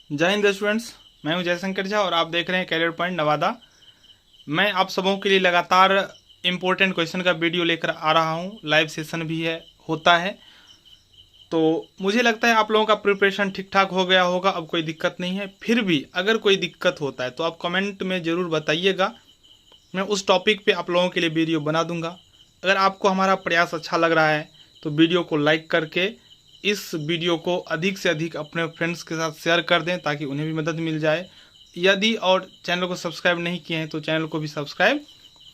जय हिंद स्टूडेंट्स। मैं हूं जयशंकर झा और आप देख रहे हैं कैरियर पॉइंट नवादा। मैं आप सबों के लिए लगातार इम्पोर्टेंट क्वेश्चन का वीडियो लेकर आ रहा हूं। लाइव सेशन भी होता है, तो मुझे लगता है आप लोगों का प्रिपरेशन ठीक ठाक हो गया होगा। अब कोई दिक्कत नहीं है। फिर भी अगर कोई दिक्कत होता है तो आप कमेंट में ज़रूर बताइएगा। मैं उस टॉपिक पे आप लोगों के लिए वीडियो बना दूंगा। अगर आपको हमारा प्रयास अच्छा लग रहा है तो वीडियो को लाइक करके इस वीडियो को अधिक से अधिक अपने फ्रेंड्स के साथ शेयर कर दें ताकि उन्हें भी मदद मिल जाए। यदि और चैनल को सब्सक्राइब नहीं किए हैं तो चैनल को भी सब्सक्राइब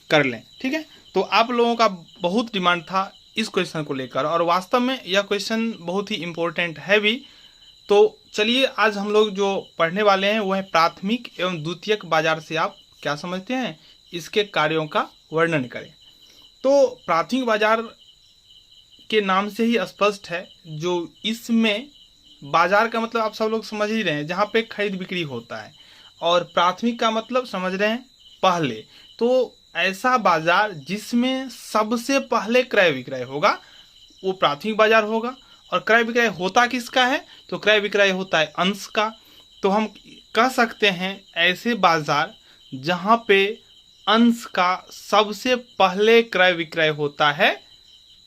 कर लें, ठीक है। तो आप लोगों का बहुत डिमांड था इस क्वेश्चन को लेकर और वास्तव में यह क्वेश्चन बहुत ही इम्पोर्टेंट है भी। तो चलिए आज हम लोग जो पढ़ने वाले हैं वो है प्राथमिक एवं द्वितीयक बाजार से आप क्या समझते हैं, इसके कार्यों का वर्णन करें। तो प्राथमिक बाजार के नाम से ही स्पष्ट है, जो इसमें बाजार का मतलब आप सब लोग समझ ही रहे हैं, जहाँ पे खरीद बिक्री होता है। और प्राथमिक का मतलब समझ रहे हैं पहले। तो ऐसा बाजार जिसमें सबसे पहले क्रय विक्रय होगा वो प्राथमिक बाजार होगा। और क्रय विक्रय होता किसका है, तो क्रय विक्रय होता है अंश का। तो हम कह सकते हैं ऐसे बाजार जहाँ पे अंश का सबसे पहले क्रय विक्रय होता है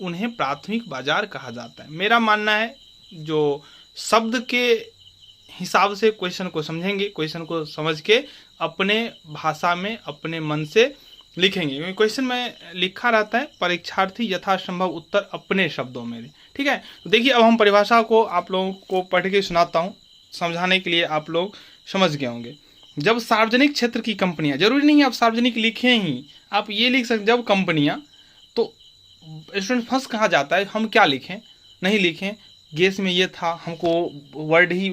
उन्हें प्राथमिक बाजार कहा जाता है। मेरा मानना है जो शब्द के हिसाब से क्वेश्चन को समझेंगे, क्वेश्चन को समझ के अपने भाषा में अपने मन से लिखेंगे, क्योंकि क्वेश्चन में लिखा रहता है परीक्षार्थी यथासंभव उत्तर अपने शब्दों में दे, ठीक है। तो देखिए अब हम परिभाषा को आप लोगों को पढ़ के सुनाता हूँ, समझाने के लिए आप लोग समझ गए होंगे। जब सार्वजनिक क्षेत्र की कंपनियां, जरूरी नहीं है आप सार्वजनिक लिखें ही, आप ये लिख सकते जब कंपनियां, तो स्टूडेंट फंस कहाँ जाता है, हम क्या लिखें, नहीं लिखें गेस में ये था, हमको वर्ड ही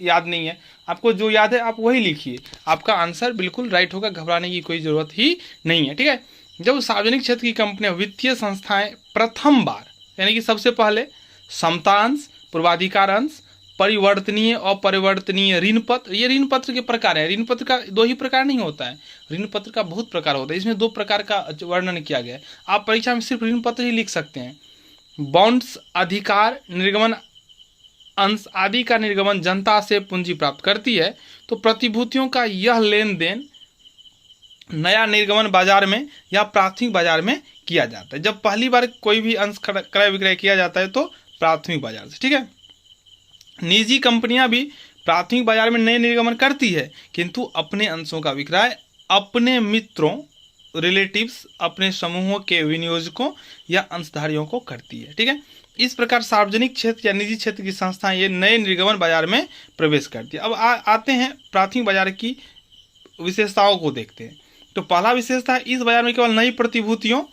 याद नहीं है। आपको जो याद है आप वही लिखिए, आपका आंसर बिल्कुल राइट होगा, घबराने की कोई ज़रूरत ही नहीं है, ठीक है। जब सार्वजनिक क्षेत्र की कंपनियां वित्तीय संस्थाएं प्रथम बार यानी कि सबसे पहले समतांश, पूर्वाधिकार अंश, परिवर्तनीय और परिवर्तनीय ऋण पत्र, ये ऋण पत्र के प्रकार है। ऋण पत्र का दो ही प्रकार नहीं होता है, ऋण पत्र का बहुत प्रकार होता है, इसमें दो प्रकार का वर्णन किया गया है। आप परीक्षा में सिर्फ ऋण पत्र ही लिख सकते हैं। बॉन्ड्स, अधिकार, निर्गमन अंश आदि का निर्गमन जनता से पूंजी प्राप्त करती है। तो प्रतिभूतियों का यह लेन देन नया निर्गमन बाजार में या प्राथमिक बाजार में किया जाता है। जब पहली बार कोई भी अंश क्रय विक्रय किया जाता है तो प्राथमिक बाजार से, ठीक है। निजी कंपनियां भी प्राथमिक बाजार में नए निर्गमन करती है, किंतु अपने अंशों का विक्रय अपने मित्रों, रिलेटिव्स, अपने समूहों के विनियोजकों या अंशधारियों को करती है, ठीक है। इस प्रकार सार्वजनिक क्षेत्र या निजी क्षेत्र की संस्थाएं ये नए निर्गमन बाजार में प्रवेश करती है। अब आते हैं प्राथमिक बाजार की विशेषताओं को देखते हैं। तो पहला विशेषता है इस बाजार में केवल नई प्रतिभूतियों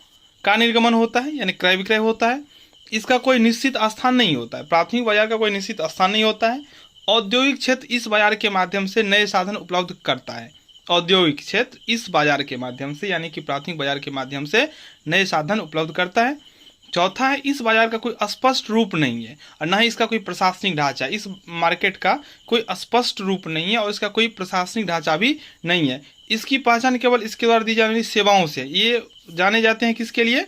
का निर्गमन होता है, यानी क्रय विक्रय होता है। इसका कोई निश्चित स्थान नहीं होता है, प्राथमिक बाजार का कोई निश्चित स्थान नहीं होता है। औद्योगिक क्षेत्र इस बाजार के माध्यम से नए साधन उपलब्ध करता है। औद्योगिक क्षेत्र इस बाजार के माध्यम से यानी कि प्राथमिक बाजार के माध्यम से नए साधन उपलब्ध करता है। चौथा है इस बाजार का कोई स्पष्ट रूप नहीं है और न ही इसका कोई प्रशासनिक ढांचा। इस मार्केट का कोई स्पष्ट रूप नहीं है और इसका कोई प्रशासनिक ढांचा भी नहीं है। इसकी पहचान केवल इसके द्वारा दी जाने वाली सेवाओं से, ये जाने जाते हैं किसके लिए,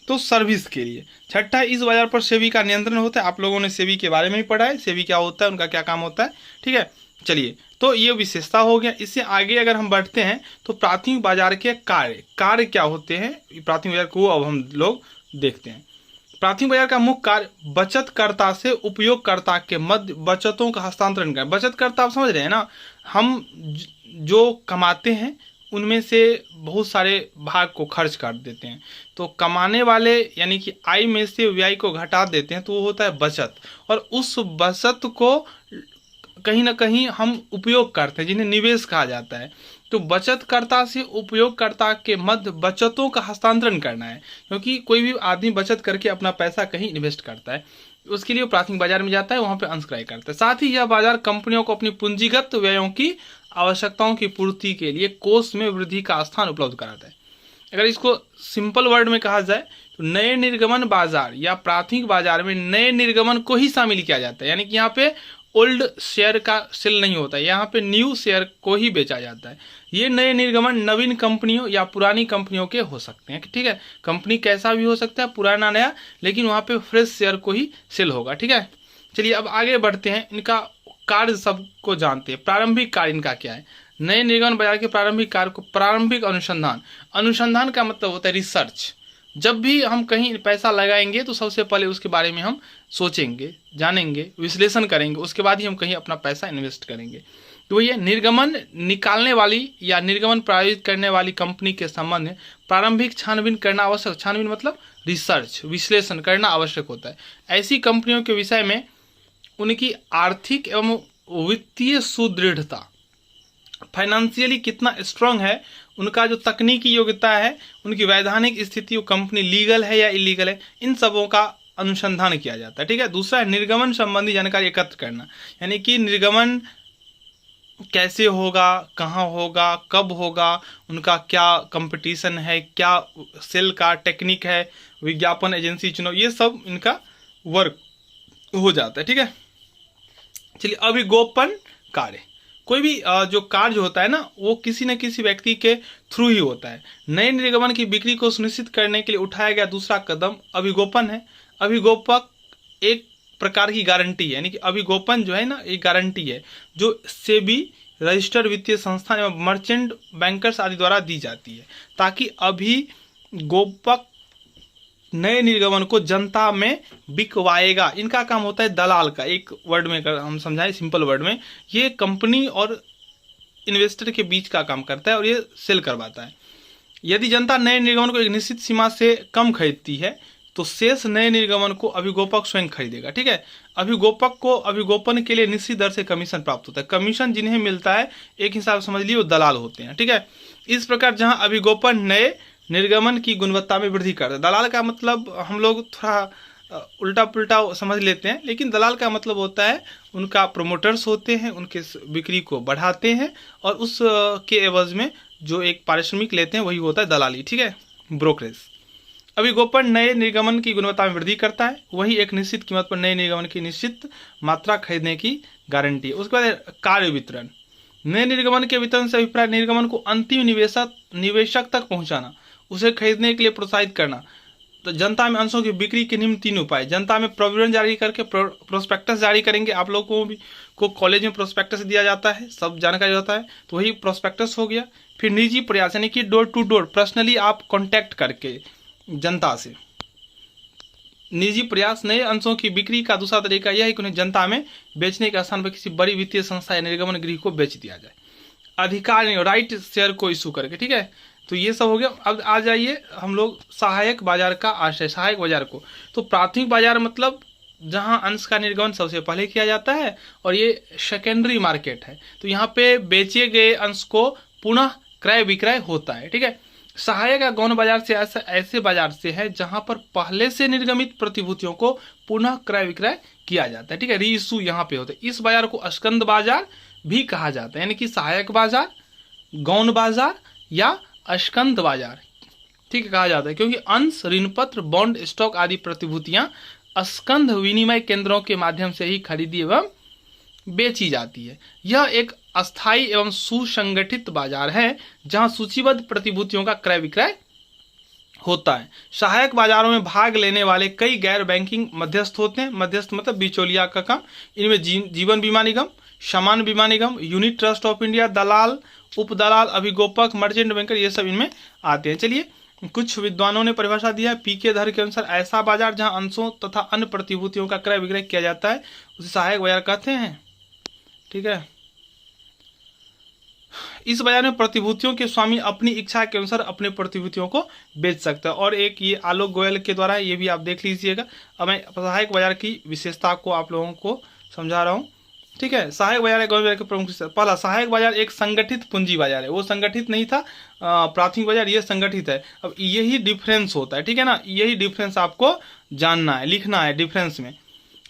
तो सर्विस के लिए। छठा है इस बाजार पर सेबी का नियंत्रण होता है। आप लोगों ने सेबी के बारे में ही पढ़ा है, सेबी क्या होता है, उनका क्या काम होता है, ठीक है। चलिए तो ये विशेषता हो गया। इससे आगे अगर हम बढ़ते हैं तो प्राथमिक बाजार के कार्य क्या होते हैं प्राथमिक बाजार को, अब हम लोग देखते हैं। प्राथमिक बाजार का मुख्य कार्य बचतकर्ता से उपयोगकर्ता के मध्य बचतों का हस्तांतरण करें। बचतकर्ता आप समझ रहे हैं ना, हम जो कमाते हैं उनमें से बहुत सारे भाग को खर्च कर देते हैं, तो कमाने वाले यानी कि आय में से व्यय को घटा देते हैं, तो वो होता है बचत। और उस बचत को कहीं ना कहीं हम उपयोग करते हैं, जिन्हें निवेश कहा जाता है। तो बचतकर्ता से उपयोगकर्ता के मध्य बचतों का हस्तांतरण करना है, क्योंकि कोई भी आदमी बचत करके अपना पैसा कहीं इन्वेस्ट करता है, उसके लिए प्राथमिक बाजार में जाता है, वहां पे अंश क्रय करता है। साथ ही यह बाजार कंपनियों को अपनी पूंजीगत व्ययों की आवश्यकताओं की पूर्ति के लिए कोष में वृद्धि का स्थान उपलब्ध कराता है। अगर इसको सिंपल वर्ड में कहा जाए तो नए निर्गमन बाजार या प्राथमिक बाजार में नए निर्गमन को ही शामिल किया जाता है, यानी कि यहाँ पे ओल्ड शेयर का सेल नहीं होता है, यहाँ पे न्यू शेयर को ही बेचा जाता है। ये नए निर्गमन नवीन कंपनियों या पुरानी कंपनियों के हो सकते हैं, ठीक है। कंपनी कैसा भी हो सकता है, पुराना नया, लेकिन वहाँ पे फ्रेश शेयर को ही सेल होगा, ठीक है। चलिए अब आगे बढ़ते हैं। इनका कार्य सबको जानते हैं। प्रारंभिक कार्य इनका क्या है? नए निर्गमन बाजार के प्रारंभिक कार्य को प्रारंभिक अनुसंधान, अनुसंधान का मतलब होता है रिसर्च। जब भी हम कहीं पैसा लगाएंगे तो सबसे पहले उसके बारे में हम सोचेंगे, जानेंगे, विश्लेषण करेंगे, उसके बाद ही हम कहीं अपना पैसा इन्वेस्ट करेंगे। तो ये निर्गमन निकालने वाली या निर्गमन प्रायोजित करने वाली कंपनी के संबंध में प्रारंभिक छानबीन करना आवश्यक, छानबीन मतलब रिसर्च, विश्लेषण करना आवश्यक होता है। ऐसी कंपनियों के विषय में उनकी आर्थिक एवं वित्तीय सुदृढ़ता, फाइनेंशियली कितना स्ट्रांग है, उनका जो तकनीकी योग्यता है, उनकी वैधानिक स्थिति, वो कंपनी लीगल है या इलीगल है, इन सबों का अनुसंधान किया जाता है। ठीक है। दूसरा है निर्गमन संबंधी जानकारी एकत्र करना, यानी कि निर्गमन कैसे होगा, कहाँ होगा, कब होगा, उनका क्या कंपटीशन है, क्या सेल का टेक्निक है, विज्ञापन एजेंसी चुनाव, ये सब इनका वर्क हो जाता है। ठीक है। चलिए, अभिगोपन कार्य, कोई भी जो कार्य होता है ना, वो किसी न किसी व्यक्ति के थ्रू ही होता है। नए निर्गमन की बिक्री को सुनिश्चित करने के लिए उठाया गया दूसरा कदम अभिगोपन है। अभिगोपक एक प्रकार की गारंटी है, यानी कि अभिगोपन जो है ना, एक गारंटी है जो सेबी, रजिस्टर्ड वित्तीय संस्थान एवं मर्चेंट बैंकर्स आदि द्वारा दी जाती है, ताकि अभिगोपक नए निर्गमन को जनता में बिकवाएगा। इनका काम होता है दलाल का। एक वर्ड में हम समझाएं, सिंपल वर्ड में, ये कंपनी और इन्वेस्टर के बीच का काम करता है और ये सेल करवाता है। यदि जनता नए निर्गमन को एक निश्चित सीमा से कम खरीदती है तो शेष नए निर्गमन को अभिगोपक स्वयं खरीदेगा। ठीक है। अभिगोपक को अभिगोपन के लिए निश्चित दर से कमीशन प्राप्त होता है। कमीशन जिन्हें मिलता है, एक हिसाब से समझ लीजिए, वो दलाल होते हैं। ठीक है। इस प्रकार जहां अभिगोपन नए निर्गमन की गुणवत्ता में वृद्धि करता है। दलाल का मतलब हम लोग थोड़ा उल्टा पुल्टा समझ लेते हैं, लेकिन दलाल का मतलब होता है उनका प्रोमोटर्स होते हैं, उनके बिक्री को बढ़ाते हैं और उस के एवज में जो एक पारिश्रमिक लेते हैं वही होता है दलाली। ठीक है, ब्रोकरेज। अभिगोपन नए निर्गमन की गुणवत्ता में वृद्धि करता है, वही एक निश्चित कीमत पर नए निर्गमन की निश्चित मात्रा खरीदने की गारंटी है। उसके बाद कार्य वितरण, नए निर्गमन के वितरण से अभिप्राय निर्गमन को अंतिम निवेशक तक पहुंचाना, उसे खरीदने के लिए प्रोत्साहित करना। तो जनता में अंशों की बिक्री के निम्न 3 उपाय, जनता में प्रविवरण जारी करके प्रोस्पेक्टस जारी करेंगे। आप लोगों को कॉलेज में प्रोस्पेक्टस दिया जाता है, सब जानकारी होता है, तो वही प्रोस्पेक्टस हो गया। फिर निजी प्रयास, यानी कि डोर टू डोर, पर्सनली आप कॉन्टैक्ट करके जनता से निजी प्रयास। नए अंशों की बिक्री का दूसरा तरीका यह है कि उन्हें जनता में बेचने के स्थान पर किसी बड़ी वित्तीय संस्था या निर्गमन गृह को बेच दिया जाए, अधिकार नहीं, राइट शेयर को इशू करके। ठीक है। तो ये सब हो गया। अब आ जाइए हम लोग सहायक बाजार का आशय, सहायक बाजार को। तो प्राथमिक बाजार मतलब जहां अंश का निर्गमन सबसे पहले किया जाता है और ये सेकेंडरी मार्केट है, तो यहाँ पे बेचे गए अंश को पुनः क्रय विक्रय होता है। ठीक है। सहायक या गौण बाजार से ऐसे बाजार से है जहां पर पहले से निर्गमित प्रतिभूतियों को पुनः क्रय विक्रय किया जाता है। ठीक है। री इशू यहाँ पे होता है। इस बाजार को स्कंद बाजार भी कहा जाता है, यानी कि सहायक बाजार, गौण बाजार या स्कंद बाजार, ठीक है, कहा जाता है, क्योंकि अंश, ऋणपत्र, बॉन्ड, स्टॉक आदि प्रतिभूतियां स्कंद विनिमय केंद्रों के माध्यम से ही खरीदी एवं बेची जाती है। यह एक अस्थायी एवं सुसंगठित बाजार है जहां सूचीबद्ध प्रतिभूतियों का क्रय विक्रय होता है। सहायक बाजारों में भाग लेने वाले कई गैर बैंकिंग मध्यस्थ होते हैं। मध्यस्थ मतलब बिचौलिया का काम। इनमें जीवन बीमा निगम, समान बीमा निगम, यूनिट ट्रस्ट ऑफ इंडिया, दलाल, उपदलाल, अभिगोपक, मर्चेंट बैंकर, ये सब इनमें आते हैं। चलिए, कुछ विद्वानों ने परिभाषा दिया है पीके धर के अनुसार, ऐसा बाजार जहां अंशों तथा अन्य प्रतिभूतियों का क्रय विक्रय किया जाता है उसे सहायक बाजार कहते हैं। ठीक है। इस बाजार में प्रतिभूतियों के स्वामी अपनी इच्छा के अनुसार अपने प्रतिभूतियों को बेच सकता है। और एक ये आलोक गोयल के द्वारा, ये भी आप देख लीजिएगा। अब मैं सहायक बाजार की विशेषता को आप लोगों को समझा रहा हूँ। ठीक है। सहायक बाजार है गौण बाजार के प्रमुख। पहला, सहायक बाजार एक संगठित पूंजी बाजार है, वो संगठित नहीं था प्राथमिक बाजार, ये संगठित है। अब यही डिफरेंस होता है। ठीक है ना, यही डिफरेंस आपको जानना है, लिखना है डिफरेंस में।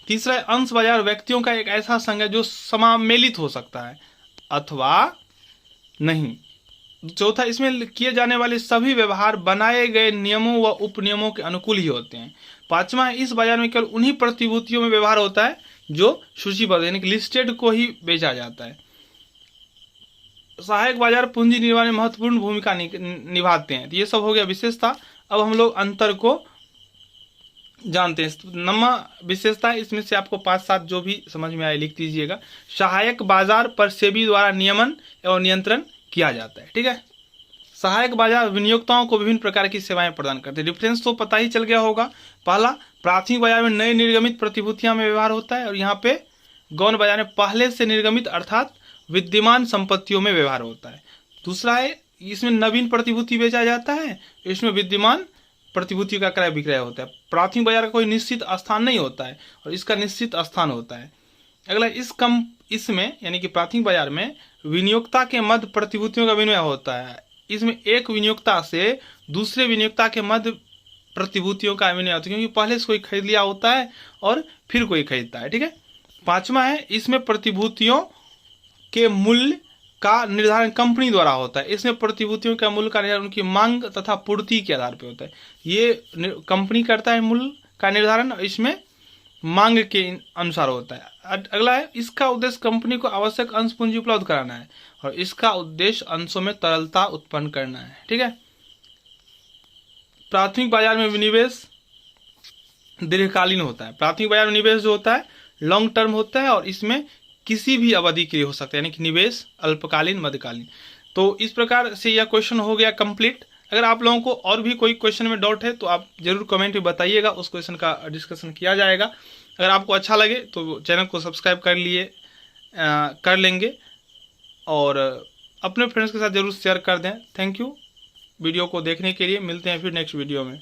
तीसरा, अंश बाजार व्यक्तियों का एक ऐसा संघ है जो समामेलित हो सकता है अथवा नहीं। चौथा, इसमें किए जाने वाले सभी व्यवहार बनाए गए नियमों व उपनियमों के अनुकूल ही होते हैं। पांचवा, इस बाजार में केवल उन्हीं प्रतिभूतियों में व्यवहार होता है जो सूचीबद्ध, यानी कि लिस्टेड को ही बेचा जाता है। सहायक बाजार पूंजी निर्माण में महत्वपूर्ण भूमिका निभाते हैं। तो ये सब हो गया विशेषता। अब हम लोग अंतर को जानते हैं। नंबर विशेषता इसमें से आपको 5-7 जो भी समझ में आए लिख दीजिएगा। सहायक बाजार पर सेबी द्वारा नियमन एवं नियंत्रण किया जाता है। ठीक है, सहायक बाजार विनियोक्ताओं को विभिन्न प्रकार की सेवाएं प्रदान करते हैं। डिफरेंस तो पता ही चल गया होगा। पहला, प्राथमिक बाजार में नए निर्गमित प्रतिभूतियां में व्यवहार होता है, और यहाँ पे गौण बाजार में पहले से निर्गमित अर्थात विद्यमान संपत्तियों में व्यवहार होता है। दूसरा है, इसमें नवीन प्रतिभूति बेचा जाता है, इसमें विद्यमान प्रतिभूति का क्रय विक्रय होता है। प्राथमिक बाजार का कोई निश्चित स्थान नहीं होता है, और इसका निश्चित स्थान होता है। अगला, इसमें यानी कि प्राथमिक बाजार में विनियोक्ता के मध्य प्रतिभूतियों का विनिमय होता है। इसमें एक विनियोक्ता से दूसरे विनियोक्ता के मध्य प्रतिभूतियों का विनिमय होता है, क्योंकि पहले से कोई खरीद लिया होता है और फिर कोई खरीदता है। ठीक है, पांचवा है, इसमें प्रतिभूतियों के मूल्य का निर्धारण कंपनी द्वारा होता है। इसमें प्रतिभूतियों का मूल्य का निर्धारण उनकी मांग तथा पूर्ति के आधार पर होता है। ये कंपनी करता है मूल्य का निर्धारण, इसमें मांग के अनुसार होता है। अगला है, इसका उद्देश्य कंपनी को आवश्यक अंश पूंजी उपलब्ध कराना है, और इसका उद्देश्य अंशों में तरलता उत्पन्न करना है। ठीक है, प्राथमिक बाजार में विनिवेश दीर्घकालीन होता है। प्राथमिक बाजार में निवेश जो होता है लॉन्ग टर्म होता है, और इसमें किसी भी अवधि के लिए हो सकता है, यानी कि निवेश अल्पकालीन, मध्यकालीन। तो इस प्रकार से यह क्वेश्चन हो गया कंप्लीट। अगर आप लोगों को और भी कोई क्वेश्चन में डाउट है तो आप जरूर कमेंट में बताइएगा, उस क्वेश्चन का डिस्कशन किया जाएगा। अगर आपको अच्छा लगे तो चैनल को सब्सक्राइब कर लेंगे, और अपने फ्रेंड्स के साथ जरूर शेयर कर दें। थैंक यू वीडियो को देखने के लिए। मिलते हैं फिर नेक्स्ट वीडियो में।